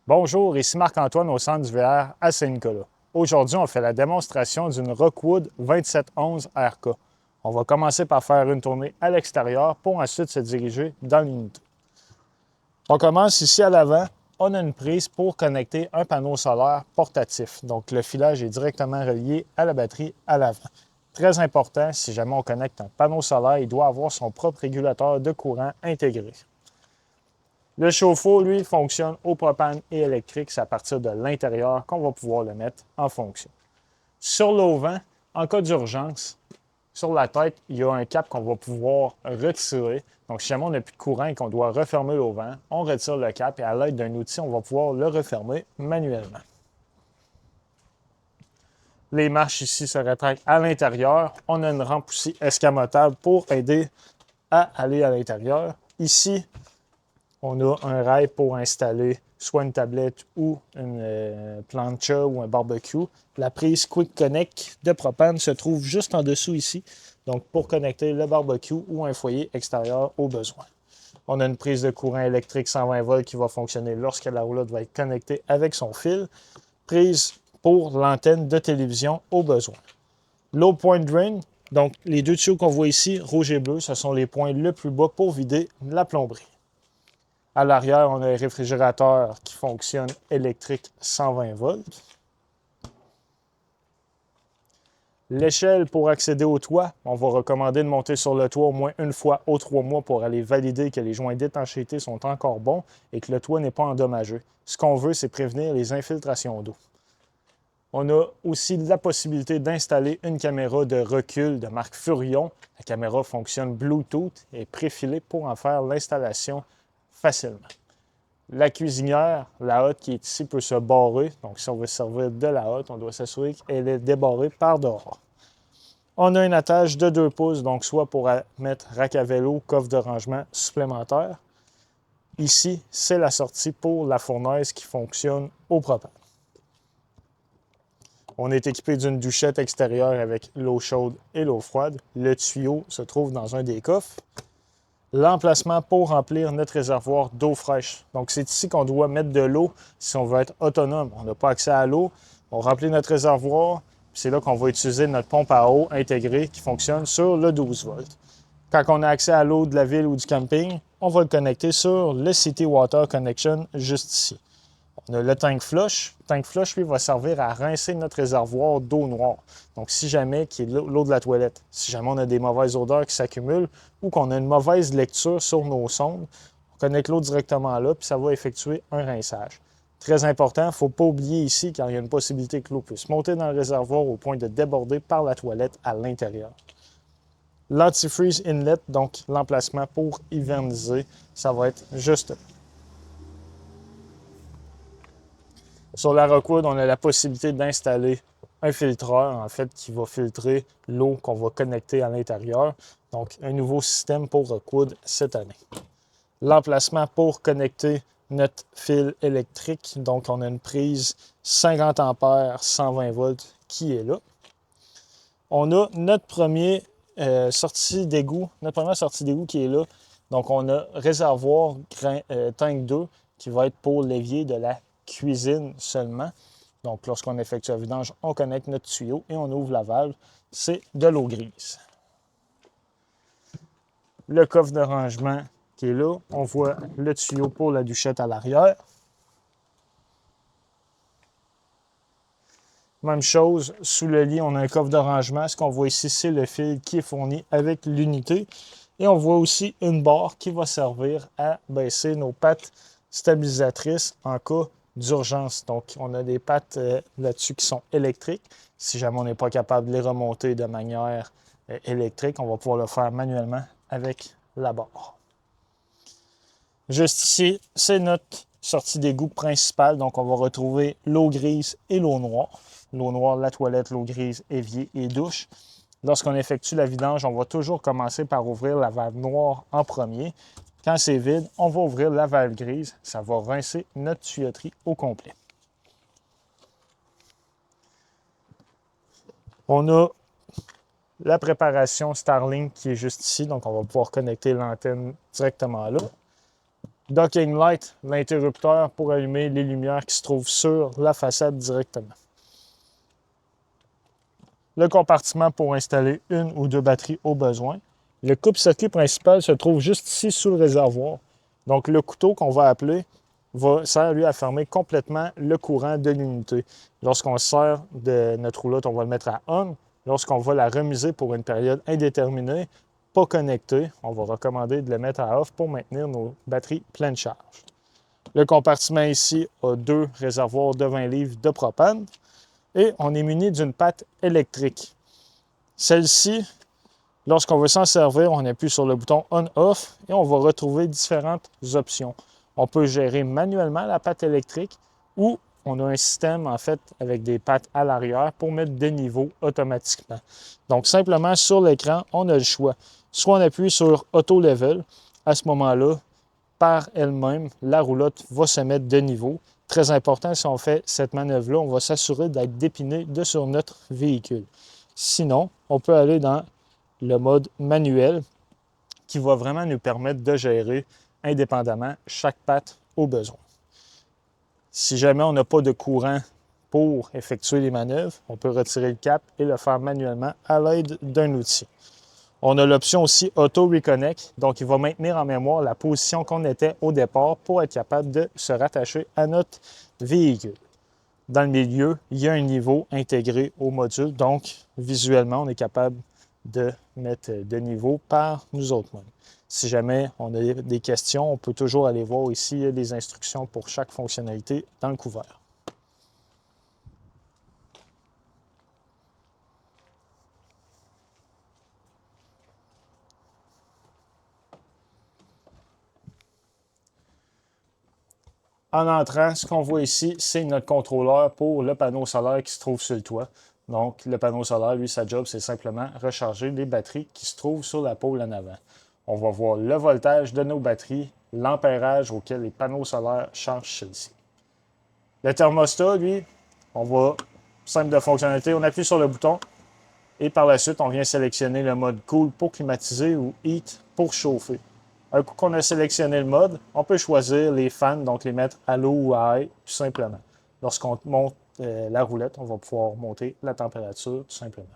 Bonjour, ici Marc-Antoine au centre du VR à Saint-Nicolas. Aujourd'hui, on fait la démonstration d'une Rockwood 2711 RK. On va commencer par faire une tournée à l'extérieur pour ensuite se diriger dans l'unité. On commence ici à l'avant. On a une prise pour connecter un panneau solaire portatif. Donc, le filage est directement relié à la batterie à l'avant. Très important, si jamais on connecte un panneau solaire, il doit avoir son propre régulateur de courant intégré. Le chauffe-eau, lui, fonctionne au propane et électrique. C'est à partir de l'intérieur qu'on va pouvoir le mettre en fonction. Sur l'auvent, en cas d'urgence, sur la tête, il y a un cap qu'on va pouvoir retirer. Donc, si jamais on n'a plus de courant et qu'on doit refermer l'auvent, on retire le cap et à l'aide d'un outil, on va pouvoir le refermer manuellement. Les marches ici se rétractent à l'intérieur. On a une rampe aussi escamotable pour aider à aller à l'intérieur. Ici, on a un rail pour installer soit une tablette ou une plancha ou un barbecue. La prise Quick Connect de propane se trouve juste en dessous ici, donc pour connecter le barbecue ou un foyer extérieur au besoin. On a une prise de courant électrique 120 volts qui va fonctionner lorsque la roulotte va être connectée avec son fil. Prise pour l'antenne de télévision au besoin. Low point drain, donc les deux tuyaux qu'on voit ici, rouge et bleu, ce sont les points le plus bas pour vider la plomberie. À l'arrière, on a un réfrigérateur qui fonctionne électrique 120 volts. L'échelle pour accéder au toit, on va recommander de monter sur le toit au moins une fois aux 3 mois pour aller valider que les joints d'étanchéité sont encore bons et que le toit n'est pas endommagé. Ce qu'on veut, c'est prévenir les infiltrations d'eau. On a aussi la possibilité d'installer une caméra de recul de marque Furion. La caméra fonctionne Bluetooth et est préfilée pour en faire l'installation facilement. La cuisinière, la hotte qui est ici, peut se barrer. Donc, si on veut servir de la hotte, on doit s'assurer qu'elle est débarrée par dehors. On a une attache de 2 pouces, donc soit pour mettre rack à vélo, coffre de rangement supplémentaire. Ici, c'est la sortie pour la fournaise qui fonctionne au propane. On est équipé d'une douchette extérieure avec l'eau chaude et l'eau froide. Le tuyau se trouve dans un des coffres. L'emplacement pour remplir notre réservoir d'eau fraîche. Donc, c'est ici qu'on doit mettre de l'eau si on veut être autonome. On n'a pas accès à l'eau. On remplit notre réservoir. C'est là qu'on va utiliser notre pompe à eau intégrée qui fonctionne sur le 12 volts. Quand on a accès à l'eau de la ville ou du camping, on va le connecter sur le City Water Connection juste ici. On a le tank flush. Le tank flush, lui, va servir à rincer notre réservoir d'eau noire. Donc, si jamais, qui est l'eau de la toilette, si jamais on a des mauvaises odeurs qui s'accumulent ou qu'on a une mauvaise lecture sur nos sondes, on connecte l'eau directement là, puis ça va effectuer un rinçage. Très important, il ne faut pas oublier ici, car il y a une possibilité que l'eau puisse monter dans le réservoir au point de déborder par la toilette à l'intérieur. L'antifreeze inlet, donc l'emplacement pour hiverniser, ça va être juste là. Sur la Rockwood, on a la possibilité d'installer un filtreur, en fait, qui va filtrer l'eau qu'on va connecter à l'intérieur. Donc, un nouveau système pour Rockwood cette année. L'emplacement pour connecter notre fil électrique. Donc, on a une prise 50 ampères, 120 volts qui est là. On a notre première sortie d'égout qui est là. Donc, on a réservoir tank 2 qui va être pour l'évier de la cuisine seulement. Donc, lorsqu'on effectue la vidange, on connecte notre tuyau et on ouvre la valve. C'est de l'eau grise. Le coffre de rangement qui est là. On voit le tuyau pour la douchette à l'arrière. Même chose, sous le lit, on a un coffre de rangement. Ce qu'on voit ici, c'est le fil qui est fourni avec l'unité. Et on voit aussi une barre qui va servir à baisser nos pattes stabilisatrices en cas d'urgence. Donc, on a des pattes là-dessus qui sont électriques. Si jamais on n'est pas capable de les remonter de manière électrique, on va pouvoir le faire manuellement avec la barre. Juste ici, c'est notre sortie d'égout principale. Donc, on va retrouver l'eau grise et l'eau noire. L'eau noire, la toilette, l'eau grise, évier et douche. Lorsqu'on effectue la vidange, on va toujours commencer par ouvrir la valve noire en premier. Quand c'est vide, on va ouvrir la valve grise. Ça va rincer notre tuyauterie au complet. On a la préparation Starlink qui est juste ici. Donc, on va pouvoir connecter l'antenne directement là. Docking light, l'interrupteur pour allumer les lumières qui se trouvent sur la façade directement. Le compartiment pour installer une ou deux batteries au besoin. Le coupe-circuit principal se trouve juste ici sous le réservoir. Donc le couteau qu'on va appeler sert lui à fermer complètement le courant de l'unité. Lorsqu'on sert de notre roulotte, on va le mettre à on. Lorsqu'on va la remiser pour une période indéterminée, pas connectée, on va recommander de le mettre à off pour maintenir nos batteries pleine charge. Le compartiment ici a deux réservoirs de 20 livres de propane et on est muni d'une patte électrique. Celle-ci, lorsqu'on veut s'en servir, on appuie sur le bouton on-off et on va retrouver différentes options. On peut gérer manuellement la patte électrique ou on a un système en fait avec des pattes à l'arrière pour mettre des niveaux automatiquement. Donc simplement sur l'écran, on a le choix. Soit on appuie sur Auto Level, à ce moment-là, par elle-même, la roulotte va se mettre de niveau. Très important, si on fait cette manœuvre-là, on va s'assurer d'être dépiné de sur notre véhicule. Sinon, on peut aller dans le mode manuel qui va vraiment nous permettre de gérer indépendamment chaque patte au besoin. Si jamais on n'a pas de courant pour effectuer les manœuvres, on peut retirer le cap et le faire manuellement à l'aide d'un outil. On a l'option aussi Auto Reconnect, donc il va maintenir en mémoire la position qu'on était au départ pour être capable de se rattacher à notre véhicule. Dans le milieu, il y a un niveau intégré au module, donc visuellement, on est capable de mettre de niveau par nous autres mêmes. Si jamais on a des questions, on peut toujours aller voir ici, il y a des instructions pour chaque fonctionnalité dans le couvert. En entrant, ce qu'on voit ici, c'est notre contrôleur pour le panneau solaire qui se trouve sur le toit. Donc, le panneau solaire, lui, sa job, c'est simplement recharger les batteries qui se trouvent sur la pôle en avant. On va voir le voltage de nos batteries, l'ampérage auquel les panneaux solaires chargent celles-ci. Le thermostat, lui, on va, simple de fonctionnalité, on appuie sur le bouton et par la suite, on vient sélectionner le mode cool pour climatiser ou heat pour chauffer. Un coup qu'on a sélectionné le mode, on peut choisir les fans, donc les mettre à low ou à high, tout simplement. Lorsqu'on monte la roulette, on va pouvoir monter la température, tout simplement.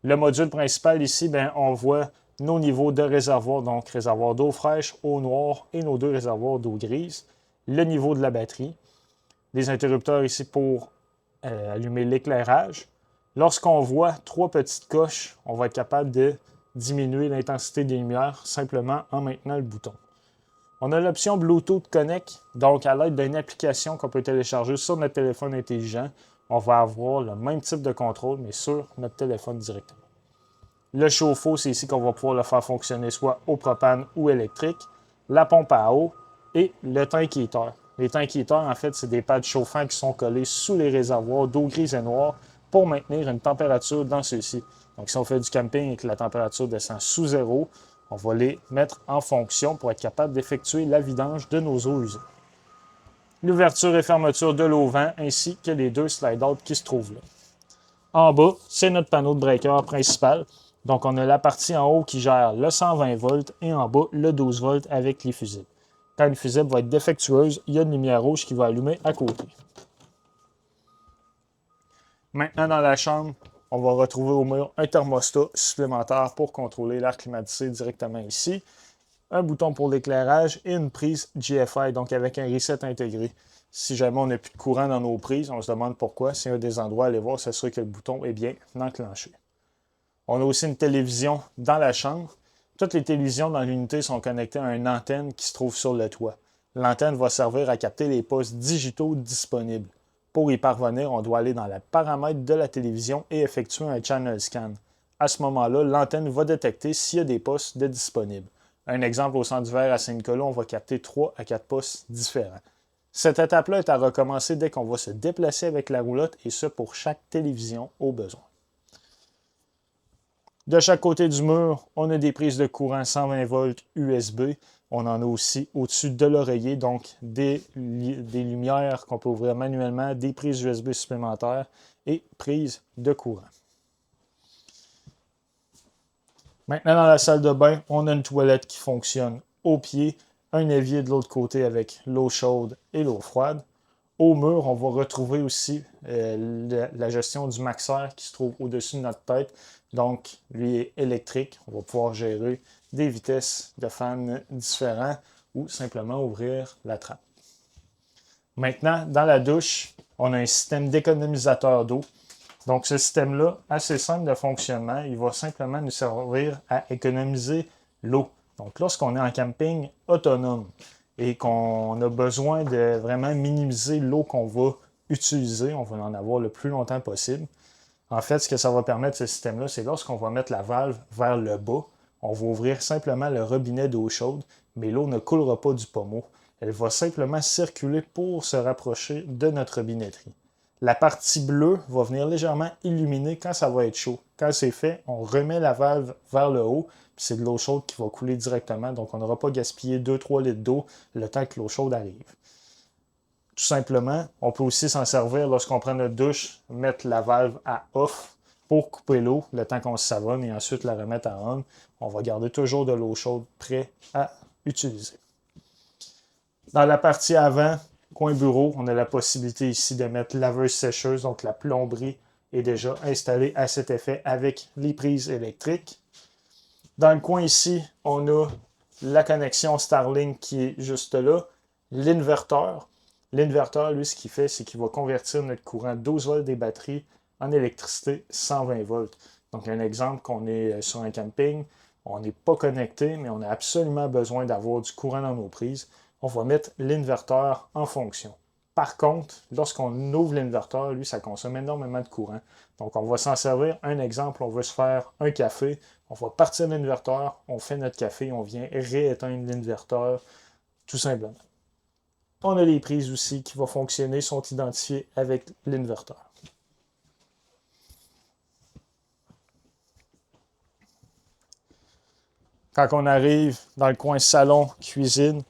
Le module principal ici, bien, on voit nos niveaux de réservoir, donc réservoir d'eau fraîche, eau noire et nos deux réservoirs d'eau grise. Le niveau de la batterie. Les interrupteurs ici pour allumer l'éclairage. Lorsqu'on voit trois petites coches, on va être capable de diminuer l'intensité des lumières simplement en maintenant le bouton. On a l'option Bluetooth Connect, donc à l'aide d'une application qu'on peut télécharger sur notre téléphone intelligent, on va avoir le même type de contrôle, mais sur notre téléphone directement. Le chauffe-eau, c'est ici qu'on va pouvoir le faire fonctionner soit au propane ou électrique. La pompe à eau et le tank heater. Les tank heaters, en fait, c'est des pads chauffants qui sont collés sous les réservoirs d'eau grise et noire pour maintenir une température dans ceux-ci. Donc, si on fait du camping et que la température descend sous zéro, on va les mettre en fonction pour être capable d'effectuer la vidange de nos eaux usées. L'ouverture et fermeture de l'auvent ainsi que les deux slide-out qui se trouvent là. En bas, c'est notre panneau de breaker principal. Donc, on a la partie en haut qui gère le 120 volts et en bas, le 12 volts avec les fusibles. Quand une fusible va être défectueuse, il y a une lumière rouge qui va allumer à côté. Maintenant, dans la chambre, on va retrouver au mur un thermostat supplémentaire pour contrôler l'air climatisé directement ici. Un bouton pour l'éclairage et une prise GFI, donc avec un reset intégré. Si jamais on n'a plus de courant dans nos prises, on se demande pourquoi. C'est un des endroits à aller voir, s'assurer que le bouton est bien enclenché. On a aussi une télévision dans la chambre. Toutes les télévisions dans l'unité sont connectées à une antenne qui se trouve sur le toit. L'antenne va servir à capter les postes digitaux disponibles. Pour y parvenir, on doit aller dans les paramètres de la télévision et effectuer un channel scan. À ce moment-là, l'antenne va détecter s'il y a des postes de disponibles. Un exemple, au centre d'hiver à Saint-Nicolas, on va capter 3 à 4 postes différents. Cette étape-là est à recommencer dès qu'on va se déplacer avec la roulotte et ce pour chaque télévision au besoin. De chaque côté du mur, on a des prises de courant 120 volts USB. On en a aussi au-dessus de l'oreiller, donc des lumières qu'on peut ouvrir manuellement, des prises USB supplémentaires et prises de courant. Maintenant, dans la salle de bain, on a une toilette qui fonctionne au pied, un évier de l'autre côté avec l'eau chaude et l'eau froide. Au mur, on va retrouver aussi la gestion du maxeur qui se trouve au-dessus de notre tête. Donc, lui est électrique. On va pouvoir gérer des vitesses de fan différents ou simplement ouvrir la trappe. Maintenant, dans la douche, on a un système d'économisateur d'eau. Donc, ce système-là, assez simple de fonctionnement, il va simplement nous servir à économiser l'eau. Donc, lorsqu'on est en camping autonome et qu'on a besoin de vraiment minimiser l'eau qu'on va utiliser, on va en avoir le plus longtemps possible. En fait, ce que ça va permettre, ce système-là, c'est lorsqu'on va mettre la valve vers le bas, on va ouvrir simplement le robinet d'eau chaude, mais l'eau ne coulera pas du pommeau. Elle va simplement circuler pour se rapprocher de notre robinetterie. La partie bleue va venir légèrement illuminer quand ça va être chaud. Quand c'est fait, on remet la valve vers le haut, puis c'est de l'eau chaude qui va couler directement, donc on n'aura pas gaspillé 2-3 litres d'eau le temps que l'eau chaude arrive. Tout simplement, on peut aussi s'en servir lorsqu'on prend notre douche, mettre la valve à off pour couper l'eau le temps qu'on se savonne et ensuite la remettre à on. On va garder toujours de l'eau chaude prête à utiliser. Dans la partie avant, coin bureau, on a la possibilité ici de mettre laveuse-sécheuse, donc la plomberie est déjà installée à cet effet avec les prises électriques. Dans le coin ici, on a la connexion Starlink qui est juste là, l'inverteur. L'inverteur, lui, ce qu'il fait, c'est qu'il va convertir notre courant 12 volts des batteries en électricité 120 volts. Donc, un exemple qu'on est sur un camping, on n'est pas connecté, mais on a absolument besoin d'avoir du courant dans nos prises. On va mettre l'inverteur en fonction. Par contre, lorsqu'on ouvre l'inverteur, lui, ça consomme énormément de courant. Donc, on va s'en servir. Un exemple, on veut se faire un café. On va partir l'inverteur, on fait notre café, on vient rééteindre l'inverteur, tout simplement. On a les prises aussi qui vont fonctionner, sont identifiées avec l'inverteur. Quand on arrive dans le coin salon-cuisine,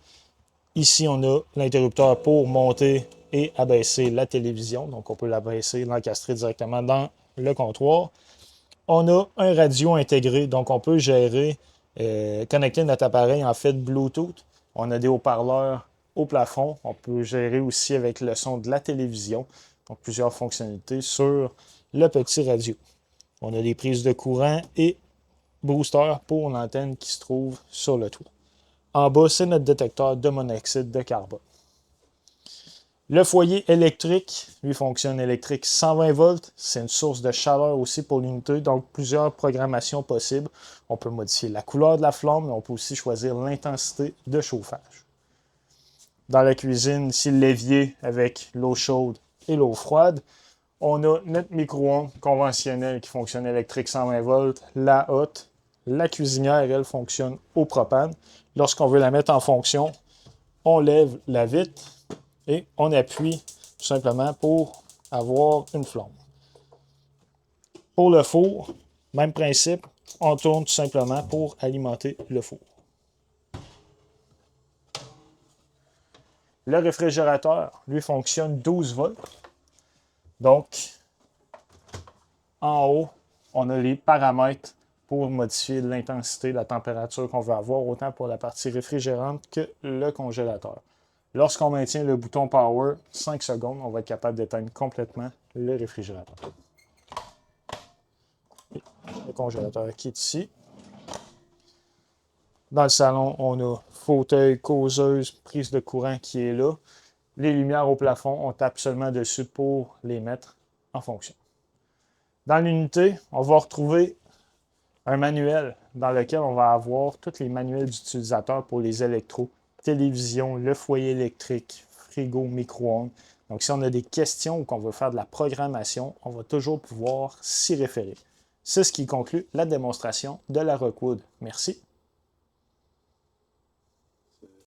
ici, on a l'interrupteur pour monter et abaisser la télévision. Donc, on peut l'abaisser, l'encastrer directement dans le comptoir. On a un radio intégré, donc on peut gérer, connecter notre appareil en fait Bluetooth. On a des haut-parleurs au plafond. On peut gérer aussi avec le son de la télévision. Donc, plusieurs fonctionnalités sur le petit radio. On a des prises de courant et booster pour l'antenne qui se trouve sur le toit. En bas, c'est notre détecteur de monoxyde de carbone. Le foyer électrique, lui, fonctionne électrique 120 volts. C'est une source de chaleur aussi pour l'unité, donc plusieurs programmations possibles. On peut modifier la couleur de la flamme, mais on peut aussi choisir l'intensité de chauffage. Dans la cuisine, ici, l'évier avec l'eau chaude et l'eau froide. On a notre micro-ondes conventionnel qui fonctionne électrique 120 volts, la hotte. La cuisinière, elle, fonctionne au propane. Lorsqu'on veut la mettre en fonction, on lève la vitre et on appuie tout simplement pour avoir une flamme. Pour le four, même principe, on tourne tout simplement pour alimenter le four. Le réfrigérateur, lui, fonctionne 12 volts. Donc, en haut, on a les paramètres pour modifier l'intensité, la température qu'on veut avoir, autant pour la partie réfrigérante que le congélateur. Lorsqu'on maintient le bouton Power 5 secondes, on va être capable d'éteindre complètement le réfrigérateur. Et le congélateur qui est ici. Dans le salon, on a fauteuil, causeuse, prise de courant qui est là. Les lumières au plafond, on tape seulement dessus pour les mettre en fonction. Dans l'unité, on va retrouver un manuel dans lequel on va avoir tous les manuels d'utilisateurs pour les électros, télévision, le foyer électrique, frigo, micro-ondes. Donc, si on a des questions ou qu'on veut faire de la programmation, on va toujours pouvoir s'y référer. C'est ce qui conclut la démonstration de la Rockwood. Merci.